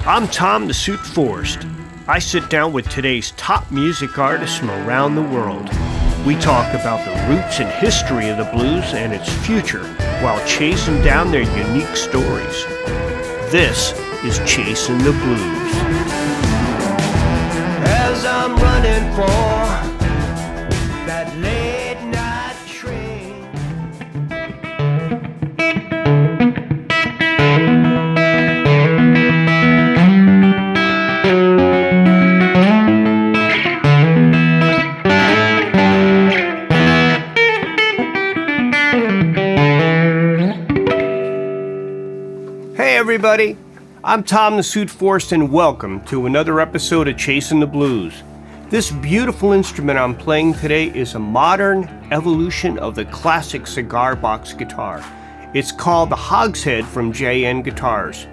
I'm Tom the Suit Forst. I sit down with today's top music artists from around the world. We talk about the roots and history of the blues and its future while chasing down their unique stories. This is Chasing the Blues. As I'm running for that late night train. Hey everybody, I'm Tom the Suit Forst and welcome to another episode of Chasing the Blues. This beautiful instrument I'm playing today is a modern evolution of the classic cigar box guitar. It's called the Hogshead from JN Guitars.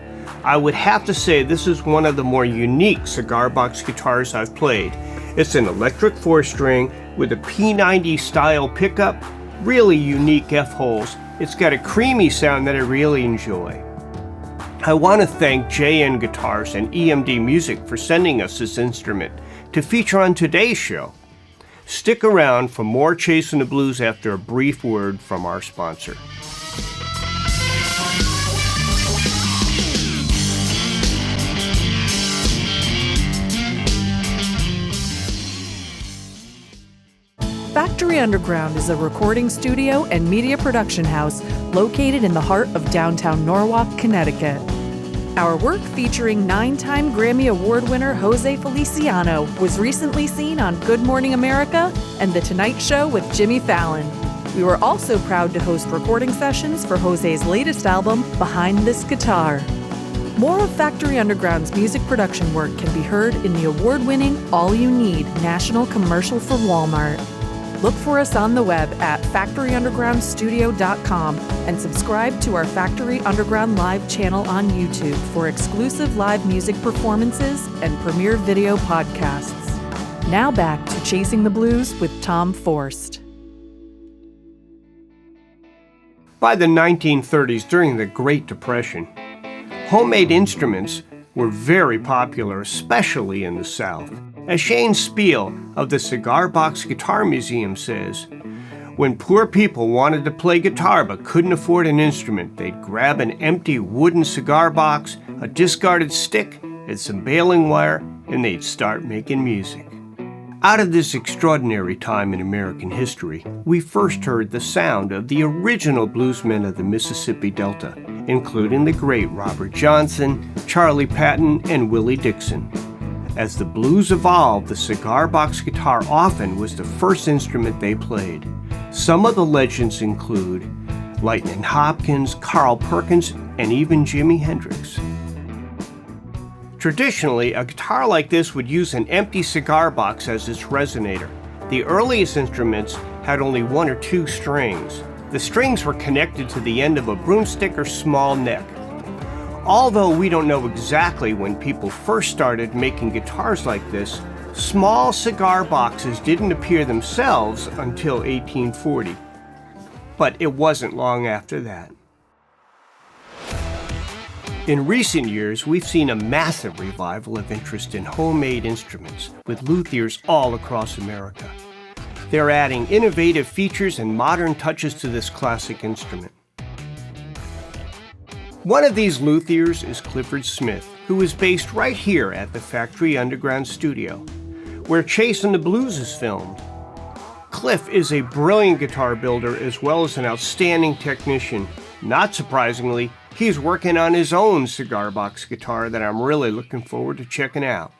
I would have to say this is one of the more unique cigar box guitars I've played. It's an electric 4-string with a P90 style pickup, really unique F-holes. It's got a creamy sound that I really enjoy. I want to thank JN Guitars and EMD Music for sending us this instrument to feature on today's show. Stick around for more Chasing the Blues after a brief word from our sponsor. Factory Underground is a recording studio and media production house located in the heart of downtown Norwalk, Connecticut. Our work featuring 9-time Grammy Award winner Jose Feliciano was recently seen on Good Morning America and The Tonight Show with Jimmy Fallon. We were also proud to host recording sessions for Jose's latest album, Behind This Guitar. More of Factory Underground's music production work can be heard in the award-winning All You Need national commercial for Walmart. Look for us on the web at factoryundergroundstudio.com and subscribe to our Factory Underground Live channel on YouTube for exclusive live music performances and premiere video podcasts. Now back to Chasing the Blues with Tom Forst. By the 1930s, during the Great Depression, homemade instruments were very popular, especially in the South. As Shane Spiel of the Cigar Box Guitar Museum says, when poor people wanted to play guitar but couldn't afford an instrument, they'd grab an empty wooden cigar box, a discarded stick, and some baling wire, and they'd start making music. Out of this extraordinary time in American history, we first heard the sound of the original bluesmen of the Mississippi Delta, including the great Robert Johnson, Charlie Patton, and Willie Dixon. As the blues evolved, the cigar box guitar often was the first instrument they played. Some of the legends include Lightnin' Hopkins, Carl Perkins, and even Jimi Hendrix. Traditionally, a guitar like this would use an empty cigar box as its resonator. The earliest instruments had only 1 or 2 strings. The strings were connected to the end of a broomstick or small neck. Although we don't know exactly when people first started making guitars like this, small cigar boxes didn't appear themselves until 1840. But it wasn't long after that. In recent years, we've seen a massive revival of interest in homemade instruments, with luthiers all across America. They're adding innovative features and modern touches to this classic instrument. One of these luthiers is Clifford Smith, who is based right here at the Factory Underground studio, where Chasing the Blues is filmed. Cliff is a brilliant guitar builder as well as an outstanding technician. Not surprisingly, he's working on his own cigar box guitar that I'm really looking forward to checking out.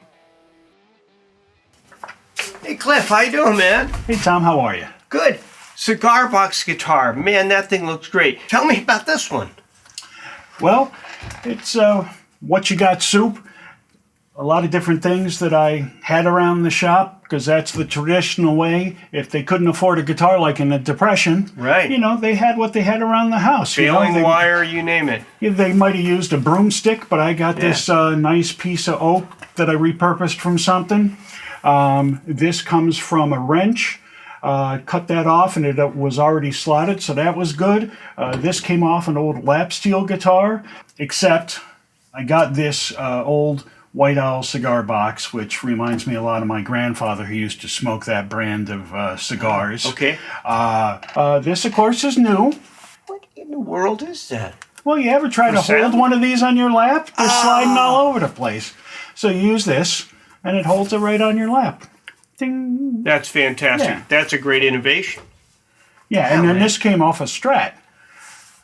Hey Cliff, how you doing, man? Hey Tom, how are you? Good. Cigar box guitar. Man, that thing looks great. Tell me about this one. Well, it's what you got soup. A lot of different things that I had around the shop, because that's the traditional way. If they couldn't afford a guitar like in the Depression, right? They had what they had around the house. Baling wire, you name it. They might have used a broomstick, but I got this nice piece of oak that I repurposed from something. This comes from a wrench. Cut that off and it was already slotted, so that was good. This came off an old lap steel guitar, except I got this old White Owl cigar box, which reminds me a lot of my grandfather who used to smoke that brand of cigars. Okay. This, of course, is new. What in the world is that? Well, you ever try to hold one of these on your lap? They're sliding all over the place. So you use this, and it holds it right on your lap. Ding. That's fantastic. Yeah. That's a great innovation. Yeah, and then this came off a Strat.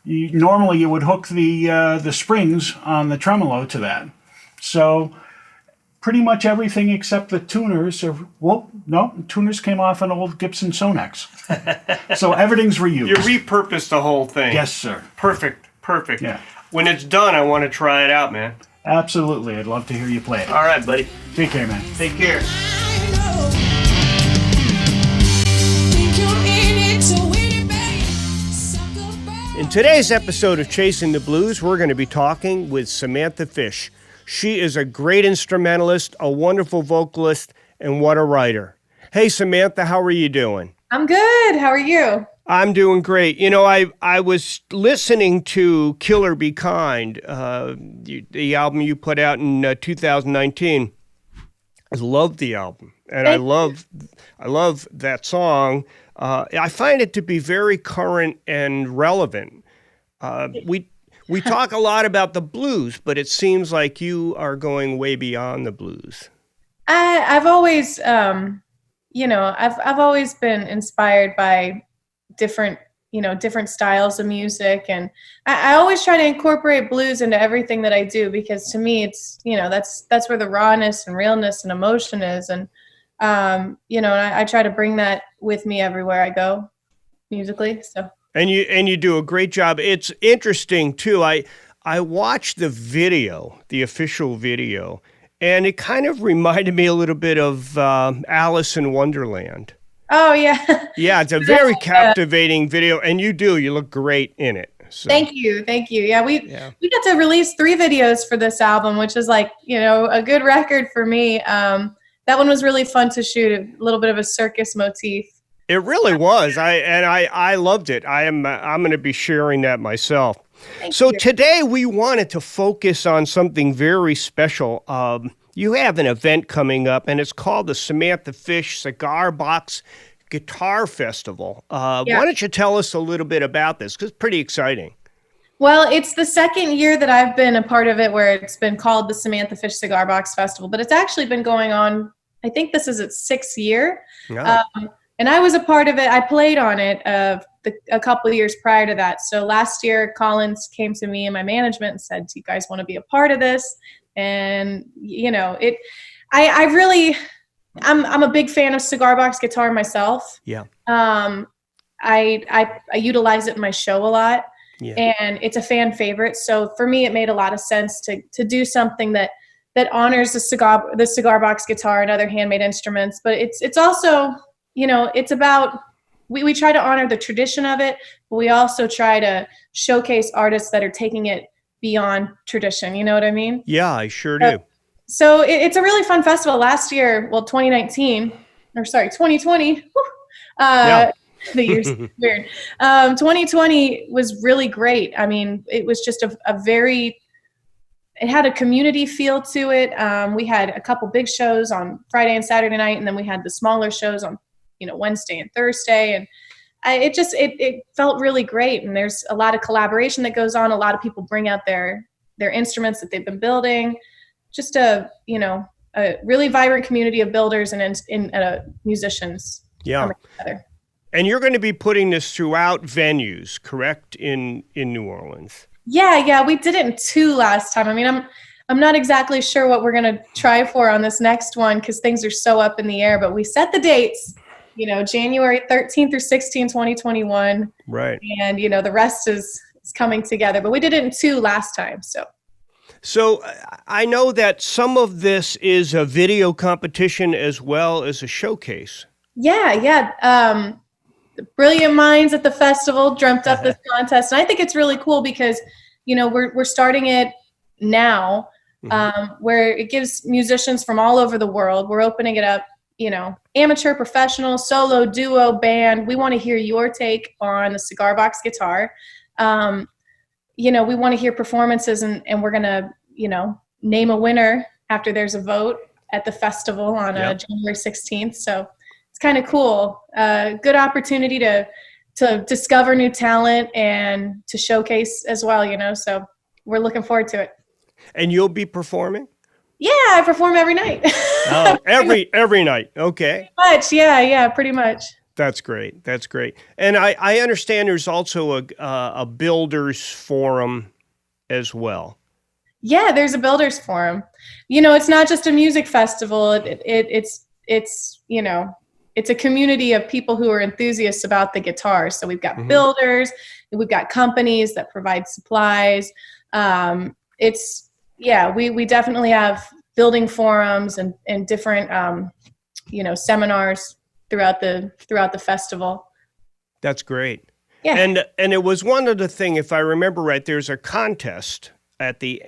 Normally, you would hook the springs on the tremolo to that. So pretty much everything except the tuners tuners came off an old Gibson Sonex. So everything's reused. You repurposed the whole thing. Yes, sir. Perfect. Yeah. When it's done, I want to try it out, man. Absolutely. I'd love to hear you play it. All right, buddy. Take care, man. Take care. In today's episode of Chasing the Blues, we're going to be talking with Samantha Fish. She is a great instrumentalist, a wonderful vocalist, and what a writer. Hey, Samantha, how are you doing? I'm good. How are you? I'm doing great. You know, I was listening to Killer Be Kind, the album you put out in 2019. I love the album, and I love that song. I find it to be very current and relevant. We talk a lot about the blues, but it seems like you are going way beyond the blues. I've always, I've always been inspired by different styles of music, and I always try to incorporate blues into everything that I do, because to me, it's that's where the rawness and realness and emotion is, and I try to bring that with me everywhere I go, musically. So. And you do a great job. It's interesting too. I watched the video, the official video, and it kind of reminded me a little bit of Alice in Wonderland. Oh yeah. Yeah, it's a very captivating video, and you look great in it. So. Thank you. Yeah, we got to release 3 videos for this album, which is like a good record for me. That one was really fun to shoot, a little bit of a circus motif. It really was. I loved it. I'm going to be sharing that myself. Thank you. Today we wanted to focus on something very special. You have an event coming up, and it's called the Samantha Fish Cigar Box Guitar Festival. Why don't you tell us a little bit about this? Because it's pretty exciting. Well, it's the second year that I've been a part of it where it's been called the Samantha Fish Cigar Box Festival, but it's actually been going on, I think this is its 6th year. Yeah. And I was a part of it. I played on it a couple of years prior to that. So last year, Collins came to me and my management and said, "Do you guys want to be a part of this?" And I'm a big fan of cigar box guitar myself. Yeah. I utilize it in my show a lot. Yeah. And it's a fan favorite. So for me, it made a lot of sense to do something that honors the cigar box guitar and other handmade instruments. But it's also, it's about, we try to honor the tradition of it, but we also try to showcase artists that are taking it beyond tradition. You know what I mean? Yeah, I sure do. So it's a really fun festival. Last year, 2020. The year's weird. 2020 was really great. I mean, it was just it had a community feel to it. We had a couple big shows on Friday and Saturday night, and then we had the smaller shows on, Wednesday and Thursday. And it felt really great. And there's a lot of collaboration that goes on. A lot of people bring out their instruments that they've been building. Just a really vibrant community of builders and musicians. Yeah. Coming together. And you're going to be putting this throughout venues, correct, in New Orleans? Yeah, we did it in 2 last time. I mean, I'm not exactly sure what we're going to try for on this next one because things are so up in the air, but we set the dates, January 13th through 16th, 2021. Right. And, the rest is coming together. But we did it in 2 last time, so. So I know that some of this is a video competition as well as a showcase. Yeah. The brilliant minds at the festival dreamt up this contest. And I think it's really cool because, we're starting it now, where it gives musicians from all over the world. We're opening it up, amateur, professional, solo, duo, band. We want to hear your take on the cigar box guitar. We want to hear performances, and we're going to name a winner after there's a vote at the festival on January 16th. So it's kind of cool. Good opportunity to discover new talent and to showcase as well, so we're looking forward to it. And you'll be performing? Yeah, I perform every night. Oh, every night. Okay. Pretty much. Yeah, pretty much. That's great. And I understand there's also a builders forum as well. Yeah, there's a builders forum. It's not just a music festival. It's a community of people who are enthusiasts about the guitar. So we've got builders, we've got companies that provide supplies. We definitely have building forums and different seminars throughout the festival. That's great. Yeah. And it was one of the thing, if I remember right, there's a contest at the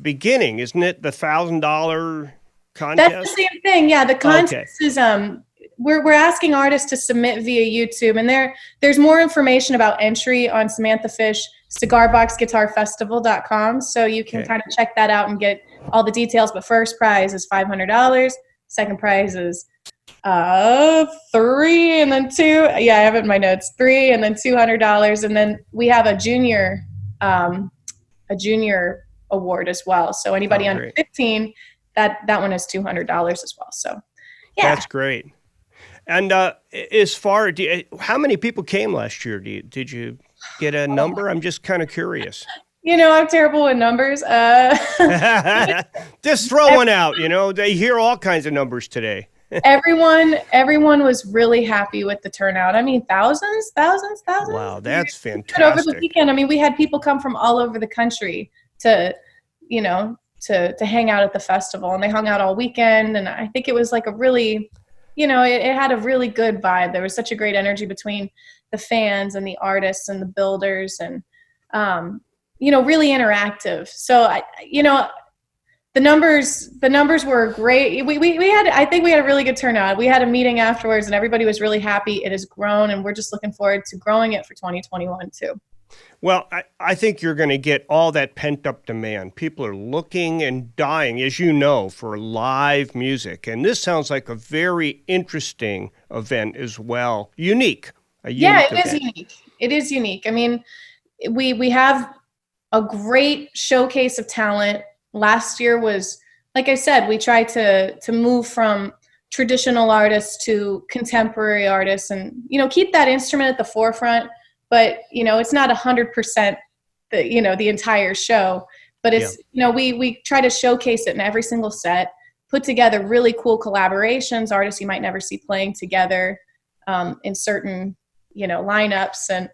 beginning, isn't it? The $1,000 contest. That's the same thing. Yeah, the contest is we're asking artists to submit via YouTube, and there's more information about entry on Samantha Fish Cigar Box Guitar Festival.com, so you can kind of check that out and get all the details. But first prize is $500. Second prize is $3 and then $2. Yeah, I have it in my notes. $3 and then $200, and then we have a junior award as well. So anybody under 15, that one is $200 as well. So yeah, that's great. And how many people came last year? Did you get a number? I'm just kind of curious. I'm terrible with numbers. Just throw one out. They hear all kinds of numbers today. Everyone was really happy with the turnout. I mean, thousands. Wow, that's fantastic. Over the weekend, we had people come from all over the country to hang out at the festival, and they hung out all weekend. And I think it was like a really, it had a really good vibe. There was such a great energy between the fans and the artists and the builders, and really interactive. So the numbers were great. I think we had a really good turnout. We had a meeting afterwards, and everybody was really happy. It has grown, and we're just looking forward to growing it for 2021 too. Well, I think you're going to get all that pent-up demand. People are looking and dying, as you know, for live music. And this sounds like a very interesting event as well. Unique. It is unique. It is unique. We have a great showcase of talent. Last year was, like I said, we tried to move from traditional artists to contemporary artists and, keep that instrument at the forefront. But, it's not 100% the entire show, but it's, we try to showcase it in every single set, put together really cool collaborations, artists you might never see playing together in certain, lineups. And,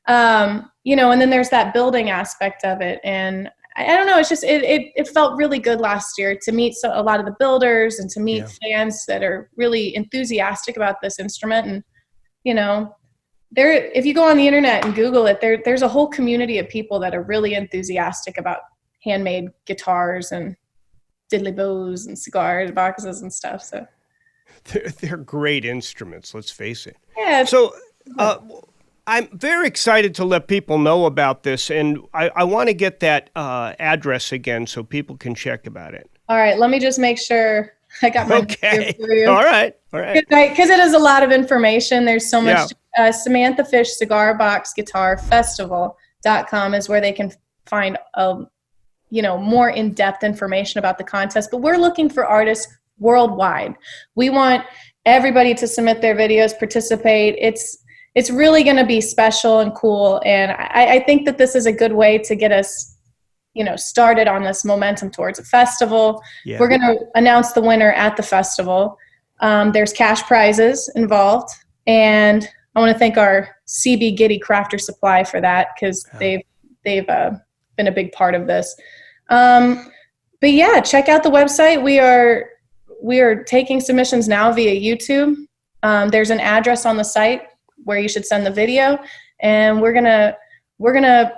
and then there's that building aspect of it. And I don't know, it's just, it felt really good last year to meet a lot of the builders and to meet fans that are really enthusiastic about this instrument. And, if you go on the internet and Google it, there's a whole community of people that are really enthusiastic about handmade guitars and diddly bows and cigar boxes and stuff. So they're great instruments, let's face it. Yeah. So I'm very excited to let people know about this, and I want to get that address again so people can check about it. All right, let me just make sure I got my okay. For you. All right. Because it is a lot of information. There's so much. Samantha Fish Cigar Box Guitar Festival.com is where they can find more in-depth information about the contest. But we're looking for artists worldwide. We want everybody to submit their videos, participate. It's really going to be special and cool. And I think that this is a good way to get us, started on this momentum towards a festival. Yeah. We're going to announce the winner at the festival. There's cash prizes involved. And I want to thank our CB Giddy Crafter Supply for that, because they've been a big part of this. But yeah, check out the website. We are taking submissions now via YouTube. There's an address on the site where you should send the video, and we're gonna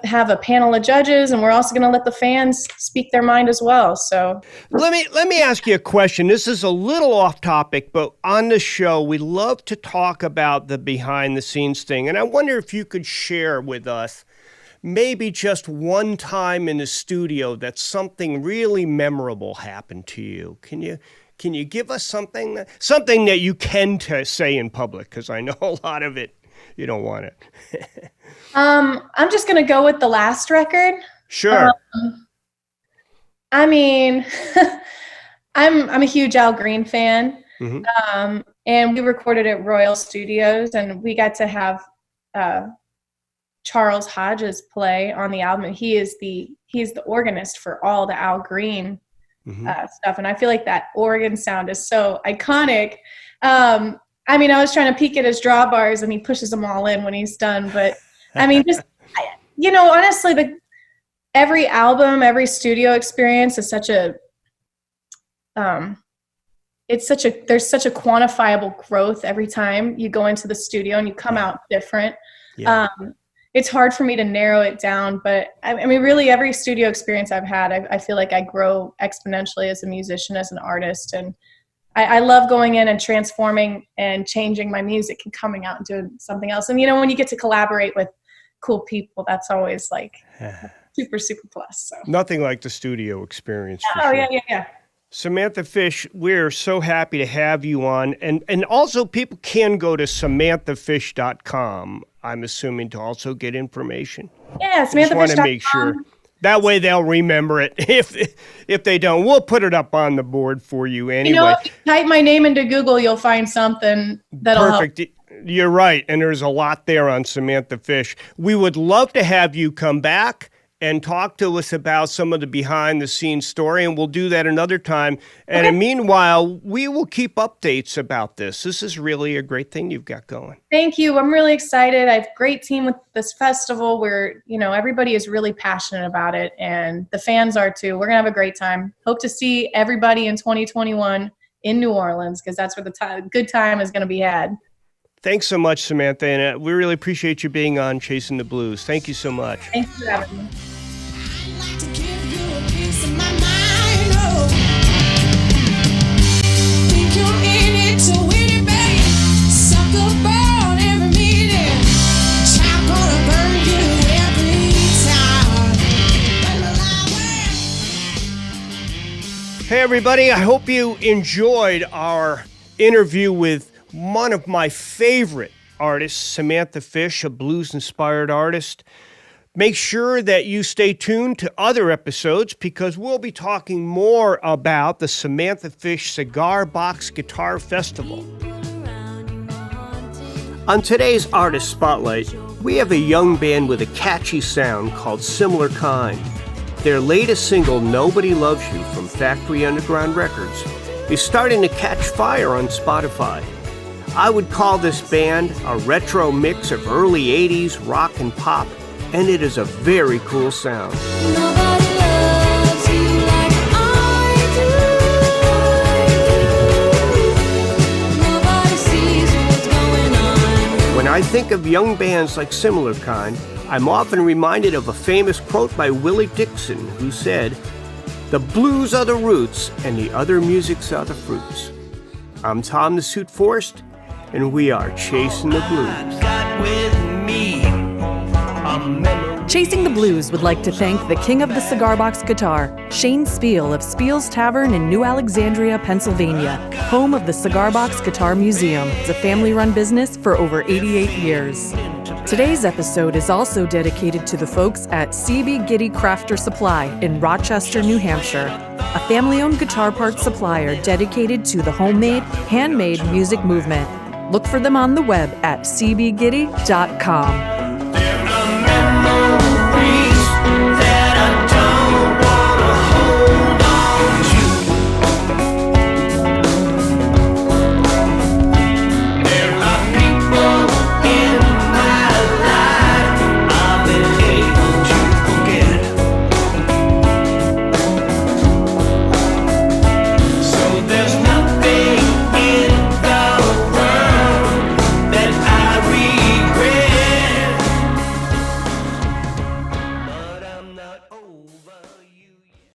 have a panel of judges, and we're also gonna let the fans speak their mind as well. So let me ask you a question. This is a little off topic, but on the show we love to talk about the behind the scenes thing, and I wonder if you could share with us maybe just one time in the studio that something really memorable happened to you. Can you give us something that you can say in public? Because I know a lot of it, you don't want it. I'm just going to go with the last record. Sure. I mean, I'm a huge Al Green fan. Mm-hmm. And we recorded at Royal Studios, and we got to have Charles Hodges play on the album. He's the organist for all the Al Green stuff, and I feel like that organ sound is so iconic. I mean, I was trying to peek at his drawbars, and he pushes them all in when he's done. But I mean, just honestly, every album, every studio experience is such a there's such a quantifiable growth every time you go into the studio and you come out different. Yeah. It's hard for me to narrow it down, but I mean, really every studio experience I've had, I feel like I grow exponentially as a musician, as an artist. And I love going in and transforming and changing my music and coming out and doing something else. And, when you get to collaborate with cool people, that's always like super, super plus. So. Nothing like the studio experience. Oh, sure. Yeah. Samantha Fish, we're so happy to have you on. And also people can go to samanthafish.com, I'm assuming, to also get information. Yeah, samanthafish.com. Just want to make sure. That way they'll remember it. If they don't, we'll put it up on the board for you anyway. If you type my name into Google, you'll find something that'll Perfect. Help. You're right. And there's a lot there on Samantha Fish. We would love to have you come back and talk to us about some of the behind-the-scenes story, and we'll do that another time. And okay. Meanwhile, we will keep updates about this. This is really a great thing you've got going. Thank you. I'm really excited. I have a great team with this festival where, everybody is really passionate about it, and the fans are too. We're going to have a great time. Hope to see everybody in 2021 in New Orleans, because that's where the good time is going to be had. Thanks so much, Samantha, and we really appreciate you being on Chasing the Blues. Thank you so much. Thanks for having me. Hey, everybody. I hope you enjoyed our interview with one of my favorite artists, Samantha Fish, a blues-inspired artist. Make sure that you stay tuned to other episodes because we'll be talking more about the Samantha Fish Cigar Box Guitar Festival. On today's Artist Spotlight, we have a young band with a catchy sound called Similar Kind. Their latest single, Nobody Loves You, from Factory Underground Records, is starting to catch fire on Spotify. I would call this band a retro mix of early 80s rock and pop, and it is a very cool sound. Nobody loves you like I do. Nobody sees what's going on. When I think of young bands like Similar Kind, I'm often reminded of a famous quote by Willie Dixon, who said, "The blues are the roots, and the other musics are the fruits." I'm Tom the Suit Forst, and we are Chasing the Blues. Chasing the Blues would like to thank the king of the cigar box guitar, Shane Spiel of Spiel's Tavern in New Alexandria, Pennsylvania, home of the Cigar Box Guitar Museum. It's a family-run business for over 88 years. Today's episode is also dedicated to the folks at CB Giddy Crafter Supply in Rochester, New Hampshire, a family-owned guitar part supplier dedicated to the homemade, handmade music movement. Look for them on the web at cbgiddy.com.